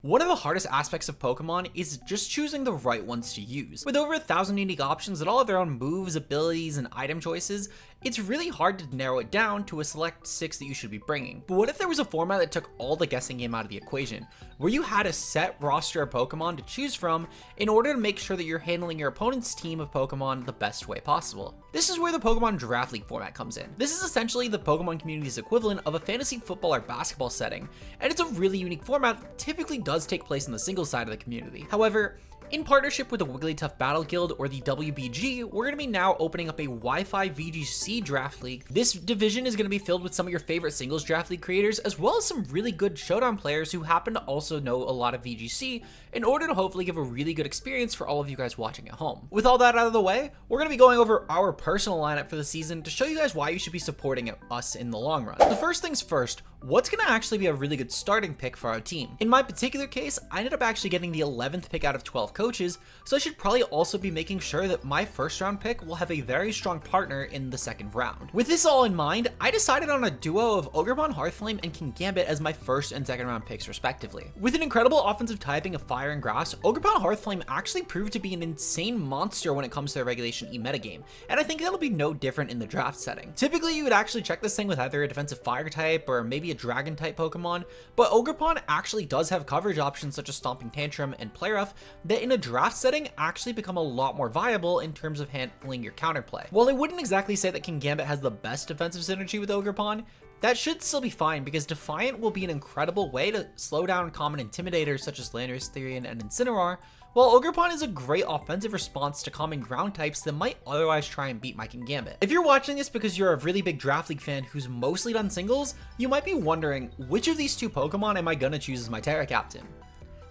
One of the hardest aspects of Pokemon is just choosing the right ones to use. With over 1,000 unique options that all have their own moves, abilities, and item choices, it's really hard to narrow it down to a select 6 that you should be bringing. But what if there was a format that took all the guessing game out of the equation, where you had a set roster of Pokemon to choose from in order to make sure that you're handling your opponent's team of Pokemon the best way possible? This is where the Pokemon Draft League format comes in. This is essentially the Pokemon community's equivalent of a fantasy football or basketball setting, and it's a really unique format that typically does take place in the singles side of the community. However, in partnership with the Wigglytuff Battle Guild, or the WBG, we're going to be now opening up a Wi-Fi VGC Draft League. This division is going to be filled with some of your favorite singles Draft League creators, as well as some really good Showdown players who happen to also know a lot of VGC, in order to hopefully give a really good experience for all of you guys watching at home. With all that out of the way, we're going to be going over our personal lineup for the season to show you guys why you should be supporting us in the long run. The first things first, what's going to actually be a really good starting pick for our team? In my particular case, I ended up actually getting the 11th pick out of 12 coaches, so I should probably also be making sure that my first round pick will have a very strong partner in the second round. With this all in mind, I decided on a duo of Ogerpon Hearthflame and Kingambit as my first and second round picks respectively. With an incredible offensive typing of Fire and Grass, Ogerpon Hearthflame actually proved to be an insane monster when it comes to the Regulation E metagame, and I think that'll be no different in the draft setting. Typically, you would actually check this thing with either a defensive Fire type or maybe a Dragon type Pokemon, but Ogerpon actually does have coverage options such as Stomping Tantrum and Play Rough that in a draft setting actually become a lot more viable in terms of handling your counterplay. While I wouldn't exactly say that Kingambit has the best defensive synergy with Ogerpon, that should still be fine because Defiant will be an incredible way to slow down common intimidators such as Landorus, Therian, and Incineroar, while Ogerpon is a great offensive response to common ground types that might otherwise try and beat my Kingambit. If you're watching this because you're a really big Draft League fan who's mostly done singles, you might be wondering, which of these two Pokemon am I gonna choose as my Tera captain?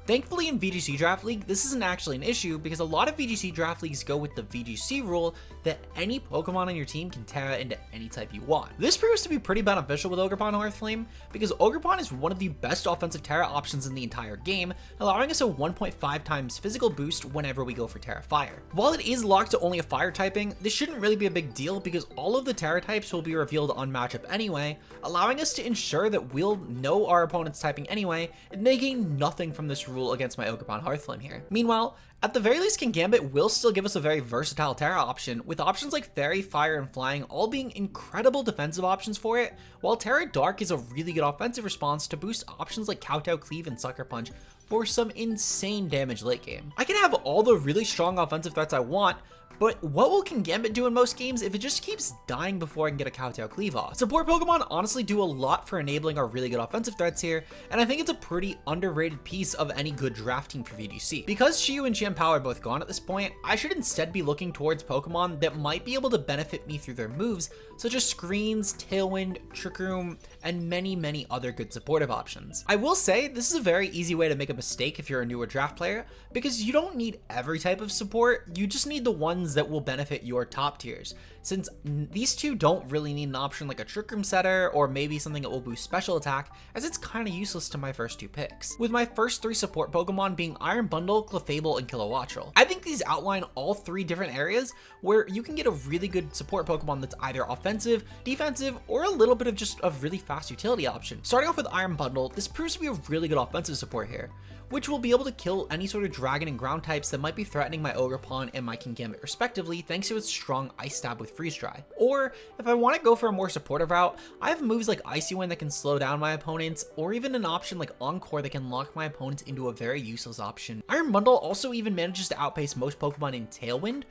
Thankfully in VGC Draft League, this isn't actually an issue because a lot of VGC Draft Leagues go with the VGC rule that any Pokemon on your team can Tera into any type you want. This proves to be pretty beneficial with Ogerpon Hearthflame because Ogerpon is one of the best offensive Tera options in the entire game, allowing us a 1.5 times physical boost whenever we go for Tera Fire. While it is locked to only a Fire typing, this shouldn't really be a big deal because all of the Tera types will be revealed on matchup anyway, allowing us to ensure that we'll know our opponent's typing anyway, and they gain nothing from this rule against my Ogerpon Hearthflame here. Meanwhile, at the very least, Kingambit will still give us a very versatile Tera option, with options like Fairy, Fire, and Flying all being incredible defensive options for it, while Tera Dark is a really good offensive response to boost options like Kowtow, Cleave, and Sucker Punch for some insane damage late game. I can have all the really strong offensive threats I want, but what will Kingambit do in most games if it just keeps dying before I can get a Kowtow Cleave off? Support Pokemon honestly do a lot for enabling our really good offensive threats here, and I think it's a pretty underrated piece of any good draft team for VGC. Because Shiyu and Chien-Pao are both gone at this point, I should instead be looking towards Pokemon that might be able to benefit me through their moves, such as Screens, Tailwind, Trick Room, and many other good supportive options. I will say, this is a very easy way to make a mistake if you're a newer draft player, because you don't need every type of support, you just need the ones that will benefit your top tiers, since these two don't really need an option like a Trick Room setter or maybe something that will boost special attack, as it's kind of useless to my first two picks. With my first three support Pokemon being Iron Bundle, Clefable, and Kilowattrel. I think these outline all three different areas where you can get a really good support Pokemon that's either offensive, defensive, or a little bit of just a really fast utility option. Starting off with Iron Bundle, this proves to be a really good offensive support here, which will be able to kill any sort of dragon and ground types that might be threatening my Ogerpon and my Kingambit respectively, thanks to its strong Ice Stab with Freeze Dry. Or, if I want to go for a more supportive route, I have moves like Icy Wind that can slow down my opponents, or even an option like Encore that can lock my opponents into a very useless option. Iron Bundle also even manages to outpace most Pokemon in Tailwind,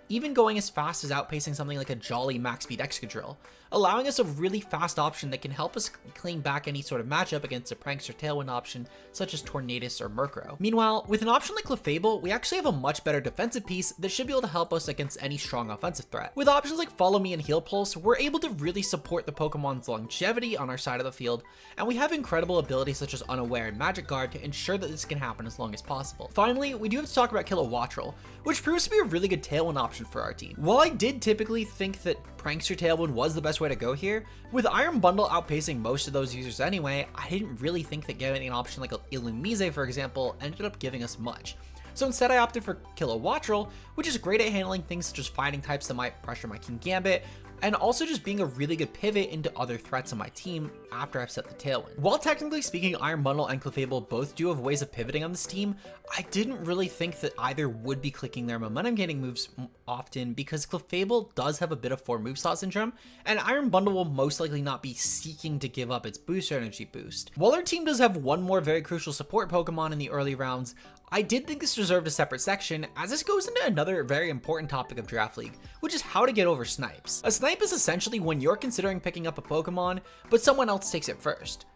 even going as fast as outpacing something like a Jolly Max Speed Excadrill, allowing us a really fast option that can help us claim back any sort of matchup against a Prankster Tailwind option such as Tornadus or Murkrow. Meanwhile, with an option like Clefable, we actually have a much better defensive piece that should be able to help us against any strong offensive threat. With options like Follow Me and Heal Pulse, we're able to really support the Pokemon's longevity on our side of the field, and we have incredible abilities such as Unaware and Magic Guard to ensure that this can happen as long as possible. Finally, we do have to talk about Kilowattrel, which proves to be a really good Tailwind option for our team. While I did typically think that Prankster Tailwind was the best way to go here, with Iron Bundle outpacing most of those users anyway, I didn't really think that getting an option like Illumise, for example, ended up giving us much. So instead I opted for Kilowattrel, which is great at handling things such as fighting types that might pressure my Kingambit, and also just being a really good pivot into other threats on my team after I've set the tailwind. While technically speaking, Iron Bundle and Clefable both do have ways of pivoting on this team, I didn't really think that either would be clicking their momentum gaining moves often, because Clefable does have a bit of 4 move slot syndrome, and Iron Bundle will most likely not be seeking to give up its booster energy boost. While our team does have one more very crucial support Pokemon in the early rounds, I did think this deserved a separate section, as this goes into another very important topic of Draft League, which is how to get over snipes. A snipe is essentially when you're considering picking up a Pokemon, but someone else takes it first.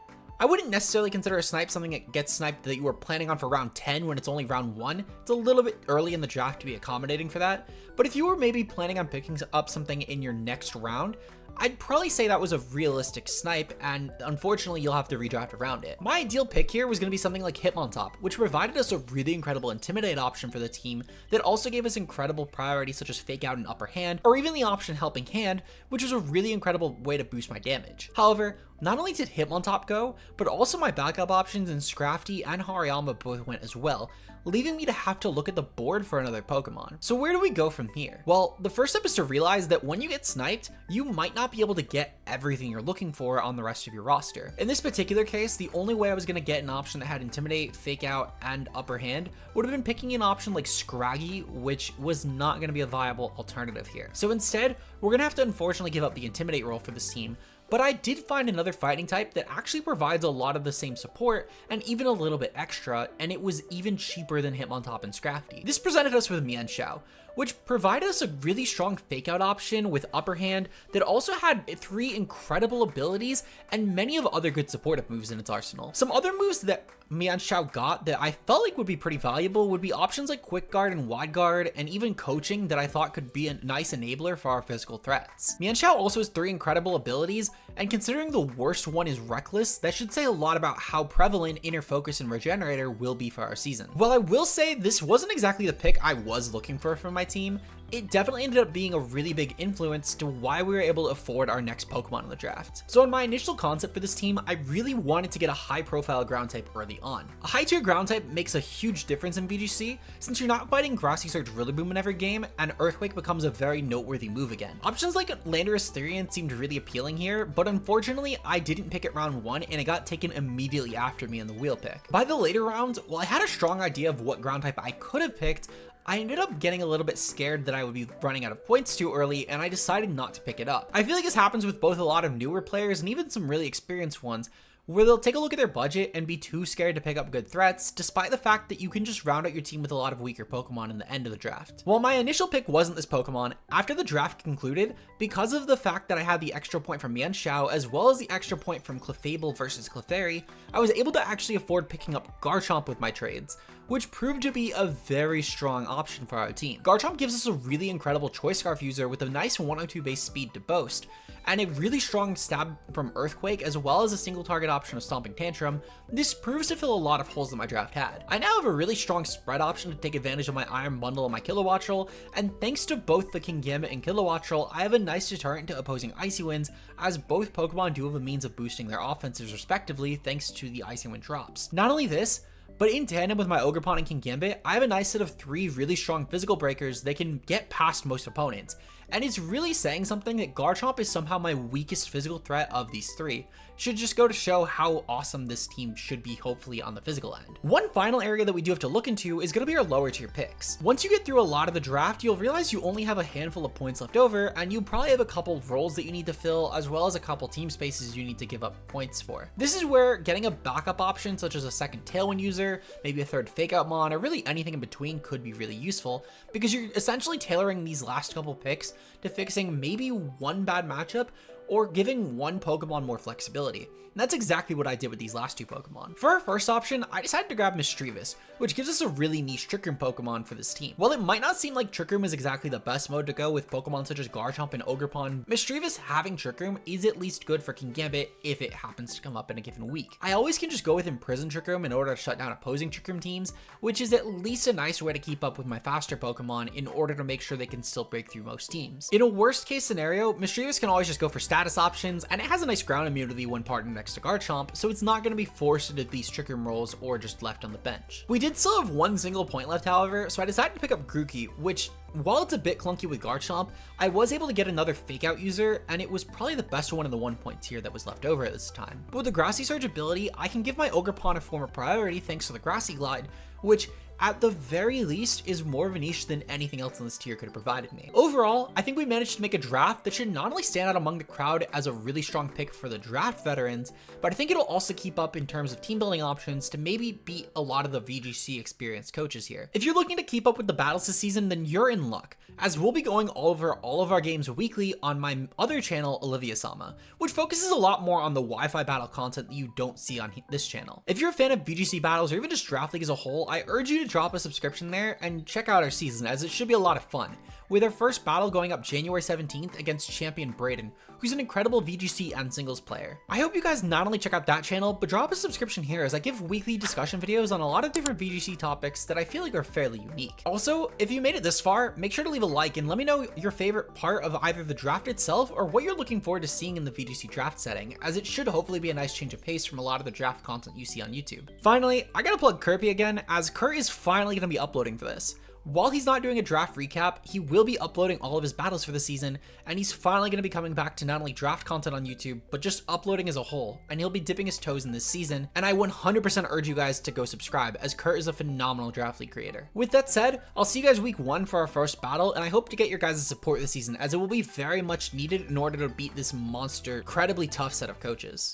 I wouldn't necessarily consider a snipe something that gets sniped that you were planning on for round 10 when it's only round 1. It's a little bit early in the draft to be accommodating for that, but if you were maybe planning on picking up something in your next round, I'd probably say that was a realistic snipe, and unfortunately you'll have to redraft around it. My ideal pick here was going to be something like Hitmontop, which provided us a really incredible Intimidate option for the team that also gave us incredible priority such as Fake Out and Upper Hand, or even the option Helping Hand, which was a really incredible way to boost my damage. However, not only did Hitmontop go, but also my backup options in Scrafty and Hariyama both went as well, leaving me to have to look at the board for another Pokemon. So where do we go from here? Well, the first step is to realize that when you get sniped, you might not be able to get everything you're looking for on the rest of your roster. In this particular case, the only way I was going to get an option that had Intimidate, Fake Out, and Upper Hand would have been picking an option like Scraggy, which was not going to be a viable alternative here. So instead, we're going to have to unfortunately give up the Intimidate role for this team, but I did find another fighting type that actually provides a lot of the same support and even a little bit extra, and it was even cheaper than Hitmontop and Scrafty. This presented us with Mienshao, which provided us a really strong Fake Out option with Upper Hand that also had 3 incredible abilities and many of other good supportive moves in its arsenal. Some other moves that Mienshao got that I felt like would be pretty valuable would be options like Quick Guard and Wide Guard, and even Coaching that I thought could be a nice enabler for our physical threats. Mienshao also has 3 incredible abilities, and considering the worst one is Reckless, that should say a lot about how prevalent Inner Focus and Regenerator will be for our season. While I will say this wasn't exactly the pick I was looking for my team, it definitely ended up being a really big influence to why we were able to afford our next Pokemon in the draft. So in my initial concept for this team, I really wanted to get a high profile ground type early on. A high tier ground type makes a huge difference in VGC, since you're not fighting Grassy Surge Rillaboom in every game, and Earthquake becomes a very noteworthy move again. Options like Landorus Therian seemed really appealing here, but unfortunately I didn't pick it round 1 and it got taken immediately after me in the wheel pick. By the later rounds, while I had a strong idea of what ground type I could have picked, I ended up getting a little bit scared that I would be running out of points too early, and I decided not to pick it up. I feel like this happens with both a lot of newer players and even some really experienced ones, where they'll take a look at their budget and be too scared to pick up good threats, despite the fact that you can just round out your team with a lot of weaker Pokemon in the end of the draft. While my initial pick wasn't this Pokemon, after the draft concluded, because of the fact that I had the extra point from Mienshao as well as the extra point from Clefable versus Clefairy, I was able to actually afford picking up Garchomp with my trades, which proved to be a very strong option for our team. Garchomp gives us a really incredible Choice Scarf user with a nice 102 base speed to boast, and a really strong stab from Earthquake, as well as a single target option of Stomping Tantrum. This proves to fill a lot of holes that my draft had. I now have a really strong spread option to take advantage of my Iron Bundle and my Kilowattrel, and thanks to both the Kingambit and Kilowattrel, I have a nice deterrent to opposing Icy Winds, as both Pokemon do have a means of boosting their offenses respectively thanks to the Icy Wind drops. Not only this, but in tandem with my Ogerpon and Kingambit, I have a nice set of 3 really strong physical breakers that can get past most opponents. And it's really saying something that Garchomp is somehow my weakest physical threat of these 3. Should just go to show how awesome this team should be, hopefully, on the physical end. One final area that we do have to look into is going to be our lower tier picks. Once you get through a lot of the draft, you'll realize you only have a handful of points left over, and you probably have a couple of roles that you need to fill, as well as a couple team spaces you need to give up points for. This is where getting a backup option, such as a second Tailwind user, maybe a third Fake Out Mon, or really anything in between could be really useful, because you're essentially tailoring these last couple picks to fixing maybe one bad matchup or giving one Pokemon more flexibility. And that's exactly what I did with these last 2 Pokemon. For our first option, I decided to grab Mischievous, which gives us a really niche Trick Room Pokemon for this team. While it might not seem like Trick Room is exactly the best mode to go with Pokemon such as Garchomp and Ogerpon, Mischievous having Trick Room is at least good for Kingambit if it happens to come up in a given week. I always can just go with Imprison Trick Room in order to shut down opposing Trick Room teams, which is at least a nice way to keep up with my faster Pokemon in order to make sure they can still break through most teams. In a worst case scenario, Mischievous can always just go for Stab status options, and it has a nice ground immunity when partnered next to Garchomp, so it's not going to be forced into these trick room roles or just left on the bench. We did still have one single point left, however, so I decided to pick up Grookey, which, while it's a bit clunky with Garchomp, I was able to get another fake out user, and it was probably the best one in the 1 point tier that was left over at this time. But with the Grassy Surge ability, I can give my Ogerpon a former priority thanks to the Grassy Glide, which at the very least is more of a niche than anything else in this tier could have provided me. Overall, I think we managed to make a draft that should not only stand out among the crowd as a really strong pick for the draft veterans, but I think it'll also keep up in terms of team building options to maybe beat a lot of the VGC experienced coaches here. If you're looking to keep up with the battles this season, then you're in luck, as we'll be going over all of our games weekly on my other channel, LivSama, which focuses a lot more on the Wi-Fi battle content that you don't see on this channel. If you're a fan of VGC battles or even just Draft League as a whole, I urge you to drop a subscription there and check out our season, as it should be a lot of fun, with our first battle going up January 17th against champion Braden, who's an incredible VGC and singles player. I hope you guys not only check out that channel, but drop a subscription here, as I give weekly discussion videos on a lot of different VGC topics that I feel like are fairly unique. Also, if you made it this far, make sure to leave a like and let me know your favorite part of either the draft itself or what you're looking forward to seeing in the VGC draft setting, as it should hopefully be a nice change of pace from a lot of the draft content you see on YouTube. Finally, I gotta plug Kurpie again, as Kurt is finally gonna be uploading for this. While he's not doing a draft recap, he will be uploading all of his battles for the season, and he's finally going to be coming back to not only draft content on YouTube, but just uploading as a whole, and he'll be dipping his toes in this season, and I 100% urge you guys to go subscribe, as Kurt is a phenomenal draft league creator. With that said, I'll see you guys week 1 for our first battle, and I hope to get your guys' support this season, as it will be very much needed in order to beat this monster, incredibly tough set of coaches.